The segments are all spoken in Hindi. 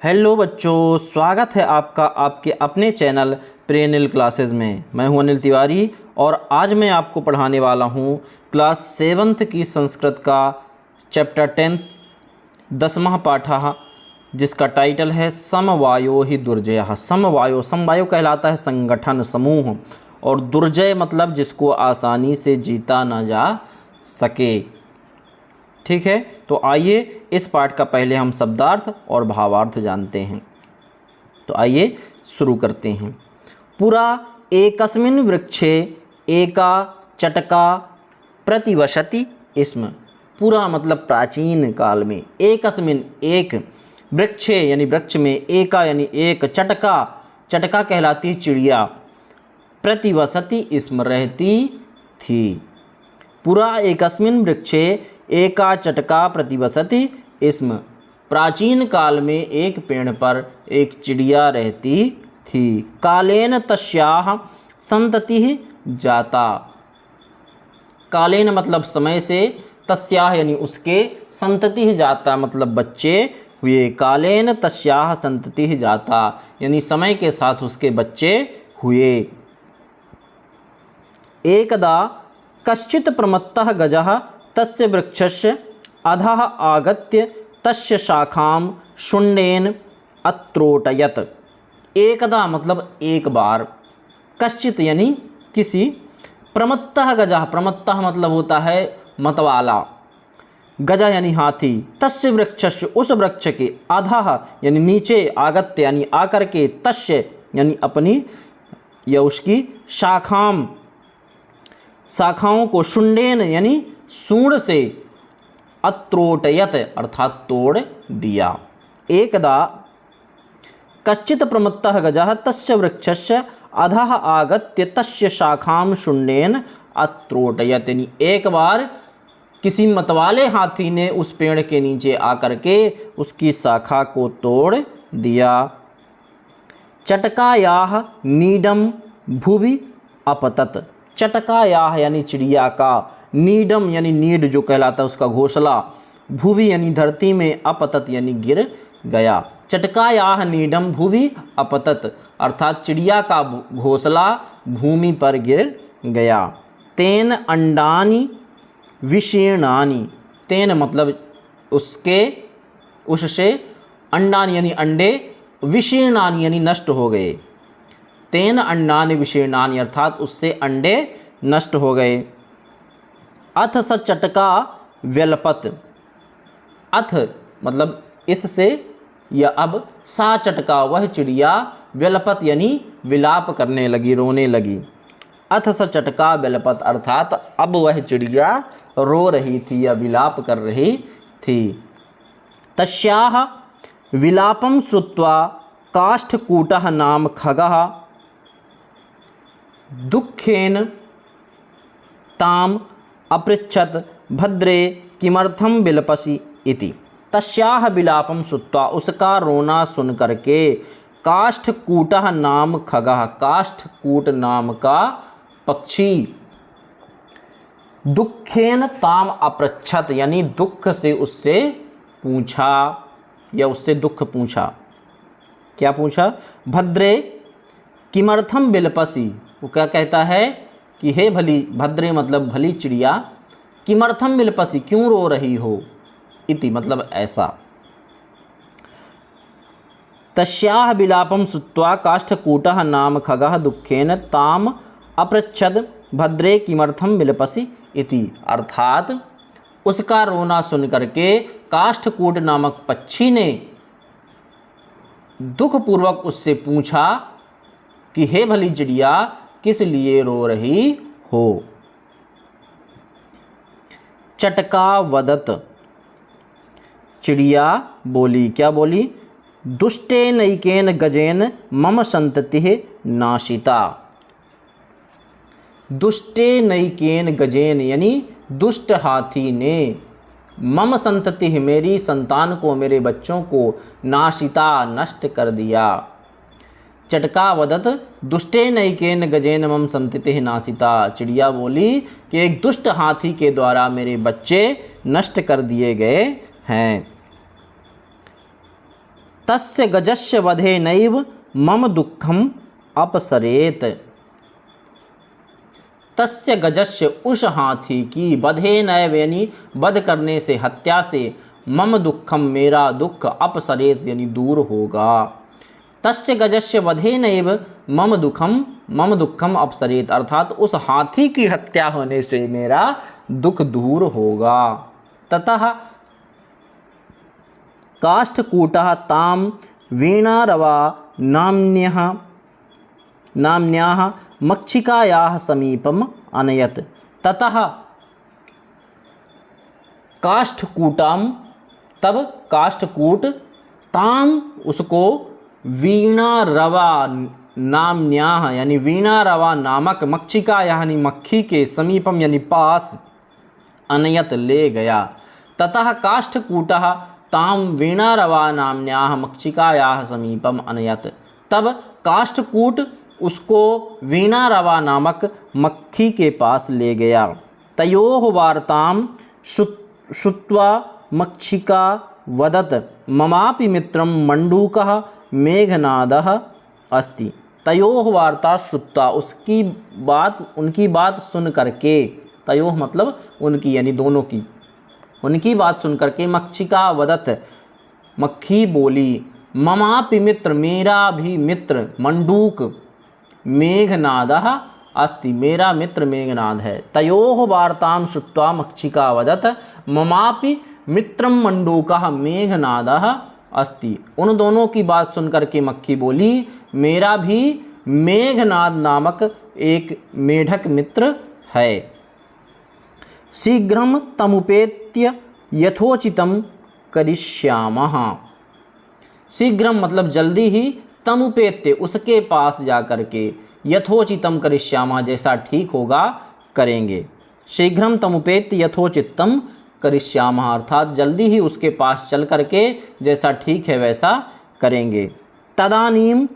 हेलो बच्चों, स्वागत है आपका आपके अपने चैनल प्रेनिल क्लासेस में। मैं हूं अनिल तिवारी और आज मैं आपको पढ़ाने वाला हूं क्लास 7th की संस्कृत का चैप्टर 10 10वां पाठा, जिसका टाइटल है समवायो ही दुर्जयः। समवायो कहलाता है संगठन, समूह, और दुर्जय मतलब जिसको आसानी से जीता ना जा सके। ठीक है, तो आइए इस पाठ का पहले हम शब्दार्थ और भावार्थ जानते हैं। तो आइए शुरू करते हैं। पुरा एकस्मिन् वृक्षे एका चटका प्रतिवसति स्म। पुरा मतलब प्राचीन काल में, एकस्मिन् एक, वृक्षे यानी वृक्ष में, एका यानी एक, चटका कहलाती है चिड़िया, प्रतिवसति स्म रहती थी। पुरा एकस्मिन् वृक्षे एका चटका प्रतिवसति स्म। प्राचीन काल में एक पेड़ पर एक चिड़िया रहती थी। कालेन तस्याः संततिः जाता। कालेन मतलब समय से, तस्याः यानी उसके, संततिः जाता मतलब बच्चे हुए। कालेन तस्याः संततिः जाता यानी समय के साथ उसके बच्चे हुए। एकदा कश्चित् प्रमत्तः गजः तस्य वृक्षस्य अधः आगत्य तस्य शाखां शुण्डेन अत्रोटयत्। एकदा मतलब एक बार, कश्चित् यानी किसी, प्रमत्तः गजः, प्रमत्तः मतलब होता है मतवाला, गजा यानी हाथी, तस्य वृक्षस्य उस वृक्ष के, अधः यानी नीचे, आगत्य यानी आकर के, तस्य यानी अपनी या उसकी, शाखाओं को, शुण्डेन यानी सूंड से, अत्रोटयत अर्थात तोड़ दिया। एकदा कश्चित् प्रमत्तः गजः तस्य वृक्षस्य अधः आगत्य तस्य शाखां शुण्डेन अत्रोटयत यानी एक बार किसी मतवाले हाथी ने उस पेड़ के नीचे आकर के उसकी शाखा को तोड़ दिया। चटकायाः नीडम भुवि अपतत। चटकायाः यानी चिड़िया का, नीडम यानी नीड जो कहलाता है उसका घोंसला, भुवि यानी धरती में, अपतत यानी गिर गया। चटकायाः नीडम भुवि अपतत अर्थात चिड़िया का घोंसला भूमि पर गिर गया। तेन अंडानि विशीर्णानि। तेन मतलब उसके, उससे, अंडानि यानी अंडे, विशीर्णानि यानी नष्ट हो गए। तेन अंडानि विशीर्णानि अर्थात उससे अंडे नष्ट हो गए। अथ स चटका व्यलपत। अथ मतलब इससे, या अब, सा चटका वह चिड़िया, व्यलपत यानी विलाप करने लगी, रोने लगी। अथ स चटका व्यलपत अर्थात अब वह चिड़िया रो रही थी या विलाप कर रही थी। तस्याः विलापं श्रुत्वा काष्ठकूटः नाम खगः दुःखेन ताम अपृच्छत भद्रे किमर्थम विलपसि इति। तस्याः विलापं श्रुत्वा उसका रोना सुन करके, काष्ठकूटः नाम खगः, काष्ठकूट नाम का पक्षी, दुःखेन ताम अपृच्छत यानी दुख से उससे पूछा या उससे दुख पूछा। क्या पूछा? भद्रे किमर्थम विलपसि। वो क्या कहता है कि हे भली, भद्रे मतलब भली चिड़िया, किमर्थम विलपसि क्यों रो रही हो, इति मतलब ऐसा। तस्याः विलापं श्रुत्वा काष्ठकूटः नाम खगः दुःखेन ताम अपृच्छद भद्रे किमर्थम विलपसि इति अर्थात उसका रोना सुन करके काष्ठकूट नामक पक्षी ने दुखपूर्वक उससे पूछा कि हे भली चिड़िया, किस लिए रो रही हो। चटका वदत। चिड़िया बोली, क्या बोली? दुष्टेनैकेन गजेन मम संततिः नाशिता। दुष्टेनैकेन गजेन यानी दुष्ट हाथी ने, मम संततिः मेरी संतान को, मेरे बच्चों को, नाशिता नष्ट कर दिया। चटका वदत दुष्टेनैकेन गजेन मम संततिः नाशिता। चिड़िया बोली कि एक दुष्ट हाथी के द्वारा मेरे बच्चे नष्ट कर दिए गए हैं। तस्य गजस्य वधे नैव मम दुःखम अपसरेत। तस्य गजस्य उस हाथी की वधे नैव यानी वध करने से, हत्या से, मम दुःखम मेरा दुख, अपसरेत यानी दूर होगा। तस्य गजस्य वधे नैव मम दुःखम अपसरेत अर्थात उस हाथी की हत्या होने से मेरा दुख दूर होगा। ततः काष्ठकूटः ताम वीणारवा नाम्न्याः मक्षिकायाः समीपम अनयत। ततः काष्ठकूटम तब काष्ठकूट ताम उसको वीणारवा नाम्न्याः यानी वीणारवा नामक मक्षिका यानी मक्खी के समीपम यानी पास अनयत ले गया। ततः काष्ठकूटः ताम वीणारवा नाम्न्याः मक्षिकायाः समीपम अनयत तब काष्ठकूट उसको वीणारवा नामक मक्खी के पास ले गया। तयोः वार्तां श्रुत्वा मक्षिका वदत ममापि मित्रं मंडूकः मेघनादः अस्ति। तयोः वार्ता श्रुत्वा उनकी बात सुन करके, तयोः मतलब उनकी यानी दोनों की, उनकी बात सुन करके मक्षिका वदत मक्खी बोली ममापि मित्र मेरा भी मित्र, मंडूक मेघनादः अस्ति मेरा मित्र मेघनाद है। तयोः वार्तां श्रुत्वा मक्षिका वदत ममापि मित्रं मंडूकः मेघनादः अस्ति। उन दोनों की बात सुन करके मक्खी बोली मेरा भी मेघनाद नामक एक मेढक मित्र है। शीघ्रं तमुपेत्य यथोचितं करिष्यामः। शीघ्रम मतलब जल्दी ही, तमुपेत्य उसके पास जा करके, यथोचितम करिष्यामः जैसा ठीक होगा करेंगे। शीघ्रम तमुपेत्य यथोचितम करिष्यामः अर्थात जल्दी ही उसके पास चल करके जैसा ठीक है वैसा करेंगे। तदानीं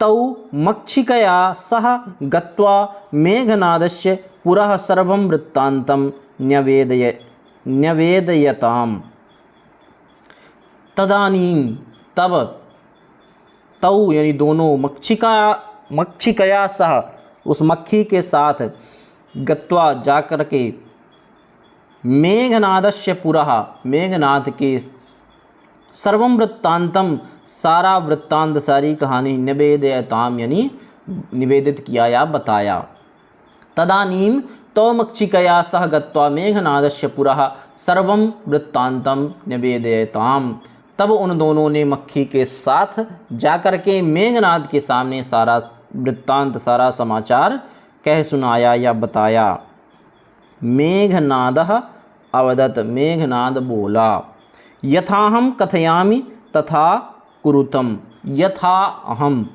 तौ मक्षिकया सह गत्वा मेघनादस्य पुरः सर्वं वृत्तान्तं न्यवेदयताम्। तदानीं तब, तौ यानी दोनों, मक्षिकया सह उस मक्खी के साथ, गत्वा जा कर के, मेघनादस्य पुरः मेघनाद के, सर्वं वृत्तांतम सारा वृत्तांत सारी कहानी, निवेदयताम यानी निवेदित किया या बताया। तदानीं तौ मक्षिकया सह गत्वा मेघनादस्य पुरः सर्वं वृत्तांतम निवेदयताम तब उन दोनों ने मक्खी के साथ जाकर के मेघनाद के सामने सारा वृत्तांत सारा समाचार कह सुनाया या बताया। मेघनादः अवदत् मेघनाद बोला यथाहं कथयामि तथा कुरुतम। यथा अहम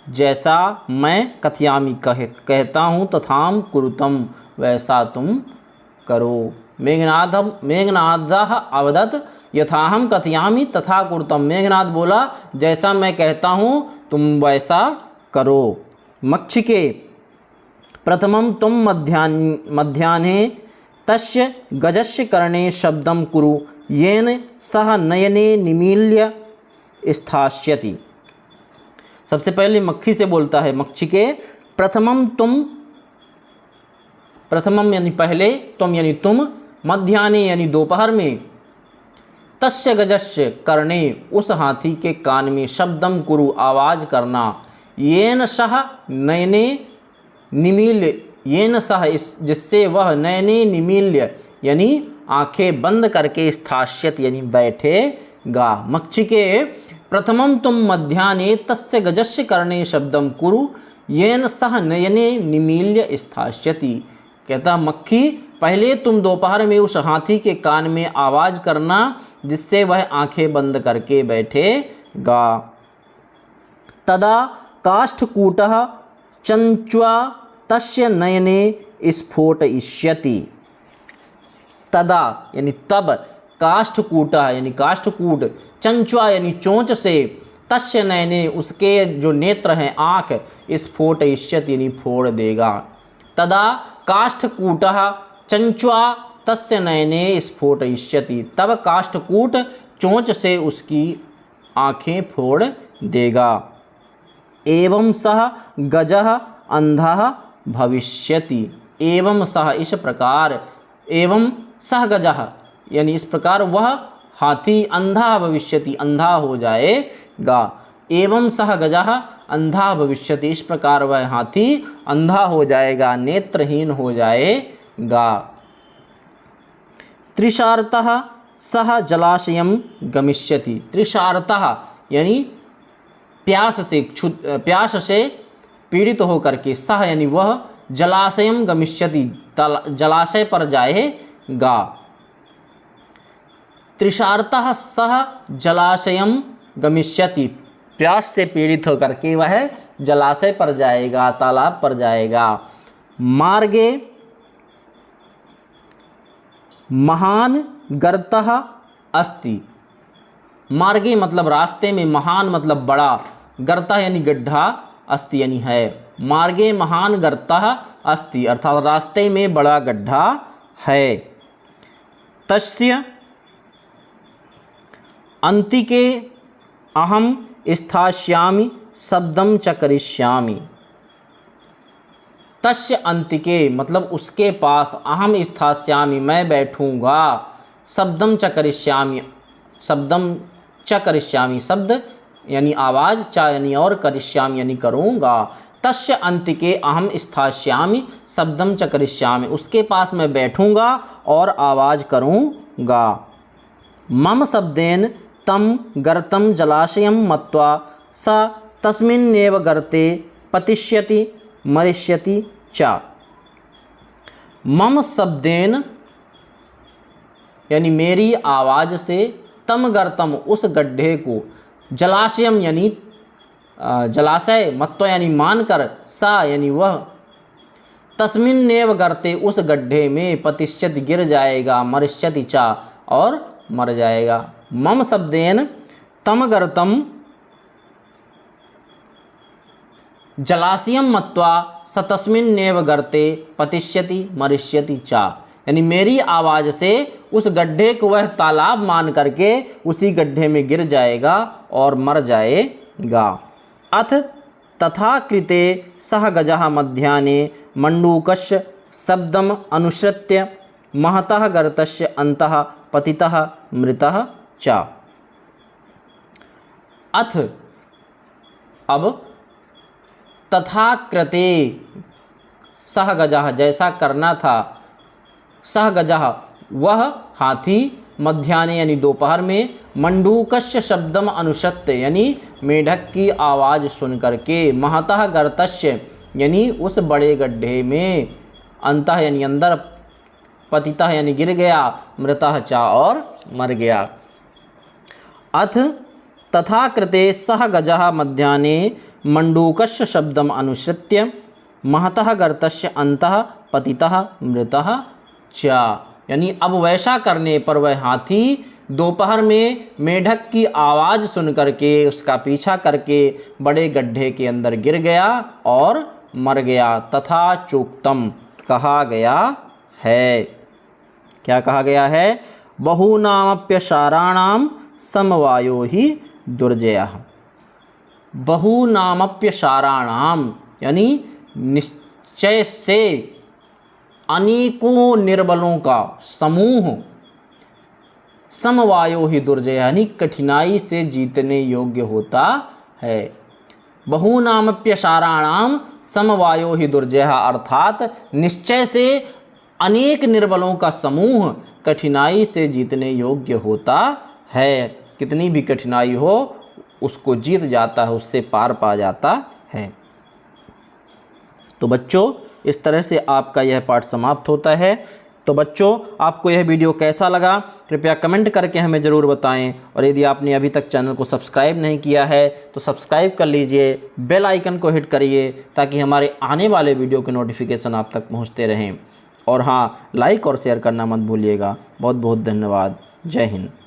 जैसा मैं, कथयामि कहता हूँ, तथाम कुरुतम वैसा तुम करो। मेघनादः अवदत् यथाहं कथयामि तथा कुरुतम। मेघनाद बोला जैसा मैं कहता हूँ तुम वैसा करो। मक्षिके प्रथमं तुम मध्याह्ने तस्य गजस्य कर्णे शब्दं कुरु येन सह नयने निमील्य स्थास्यति। सबसे पहले मक्खी से बोलता है मक्षिके प्रथमम तुम, प्रथमम यानी पहले, तुम यानी तुम, मध्याह्ने यानी दोपहर में, तस्य गजस्य कर्णे उस हाथी के कान में, शब्दम कुरु आवाज करना, येन सह नयने निमील्य, येन सह जिससे वह, नयने निमील्य यानी आंखें बंद करके, स्थास्यत यानी बैठेगा। मक्षिके प्रथमं तुम मध्याह्ने तस्य गजस्य कर्णे शब्दम कुरु येन सह नयने निमील्य स्थास्यति। कहता मक्खी पहले तुम दोपहर में उस हाथी के कान में आवाज करना जिससे वह आंखें बंद करके बैठेगा। तदा काष्ठकूटः चंच्वा तस्य नयने स्फोटयिष्यति। तदा यानी तब, काष्ठकूटः यानी काष्ठकूट, चंच्वा यानी चोंच से, तस्य नयने उसके जो नेत्र हैं आँख, स्फोटयिष्यति यानी फोड़ देगा। तदा काष्ठकूटः चंच्वा तस्य नयने स्फोटयिष्यति तब काष्ठकूट चोंच से उसकी आँखें फोड़ देगा। एवं सह गजः अंधः भविष्यति। एवं सह इस प्रकार, एवं सह गजः यानी इस प्रकार वह हाथी अंधा भविष्यति अंधा हो जाएगा। एवं सह गजः अंधा भविष्यति इस प्रकार वह हाथी अंधा हो जाएगा, नेत्रहीन हो जाएगा। तृषार्तः सह जलाशयं गमिष्यति। तृषार्तः यानी प्यास से पीड़ित होकर के, सह यानी वह, जलाशयं गमिष्यति जलाशय पर जाएगा। तृषार्तः सह जलाशयं गमिष्यति प्यास से पीड़ित होकर के वह जलाशय पर जाएगा, तालाब पर जाएगा। मार्गे महान गर्तः अस्ति। मार्गे मतलब रास्ते में, महान मतलब बड़ा, गर्तः यानी गड्ढा, अस्ति यानी है। मार्गे महान गर्तः अस्ति अर्थात रास्ते में बड़ा गड्ढा है। तस्य अन्तिके अहम स्थास्यामि शब्दं च करिष्यामि। तस्य अन्तिके मतलब उसके पास, अहम स्थास्यामि मैं बैठूँगा, शब्दं च करिष्यामि शब्दं च करिष्यामि शब्द यानी आवाज़, च यानी और, करिष्यामि यानी करूँगा। तस्य अन्तिके अहम स्थास्यामि शब्दं च करिष्यामि उसके पास मैं बैठूँगा और आवाज़ करूँगा। मम शब्देन तं गर्तं जलाशयं मत्वा स तस्मिन्नेव गर्ते पतिष्यति मरिष्यति च। मम शब्देन यानी मेरी आवाज़ से, तम गर्तम उस गड्ढे को, जलाशयम यानी जलाशय, मत्वा यानी मानकर, सा यानी वह, तस्मिन्नेव गर्ते उस गड्ढे में, पतिष्यति गिर जाएगा, मरिष्यति चा और मर जाएगा। मम शब्देन तम गर्तम जलाशयम मत्वा स तस्मिन्नेव गर्ते पतिष्यति मरिष्यति चा यानी मेरी आवाज़ से उस गड्ढे को वह तालाब मान करके उसी गड्ढे में गिर जाएगा और मर जाएगा। अथ तथा कृते सह गजः मध्याह्ने मंडूकस्य शब्दम अनुसृत्य महतः गर्तस्य अंतः पतितः मृतः च। अथ अब तथा कृते सह गजः जैसा करना था, सह गजः वह हाथी, मध्याह्ने यानी दोपहर में, मंडूकस्य शब्दम अनुसत्य यानी मेढक की आवाज़ सुन करके, महतः गर्तस्य यानी उस बड़े गड्ढे में, अंतः यानी अंदर, पतितः यानी गिर गया, मृतः चा और मर गया। अथ तथा कृते सह गजः मध्याह्ने मंडूकस्य शब्दम अनुसृत्य महतः गर्तस्य अंतः पतितः मृतः च यानी अब वैसा करने पर वह हाथी दोपहर में मेढक की आवाज़ सुन करके उसका पीछा करके बड़े गड्ढे के अंदर गिर गया और मर गया। तथा चोक्तम कहा गया है, क्या कहा गया है? बहूनामप्यसाराणां समवायो ही दुर्जयः। बहूनामप्यसाराणां यानी निश्चय से अनेकों निर्बलों का समूह, समवायो ही दुर्जय यानी कठिनाई से जीतने योग्य होता है। बहूनामप्यसाराणां समवायो ही दुर्जय अर्थात निश्चय से अनेक निर्बलों का समूह कठिनाई से जीतने योग्य होता है। कितनी भी कठिनाई हो उसको जीत जाता है, उससे पार पा जाता है। तो बच्चों इस तरह से आपका यह पाठ समाप्त होता है। तो बच्चों आपको यह वीडियो कैसा लगा कृपया कमेंट करके हमें ज़रूर बताएं, और यदि आपने अभी तक चैनल को सब्सक्राइब नहीं किया है तो सब्सक्राइब कर लीजिए, बेल आइकन को हिट करिए ताकि हमारे आने वाले वीडियो के नोटिफिकेशन आप तक पहुंचते रहें। और हाँ, लाइक और शेयर करना मत भूलिएगा। बहुत बहुत धन्यवाद। जय हिंद।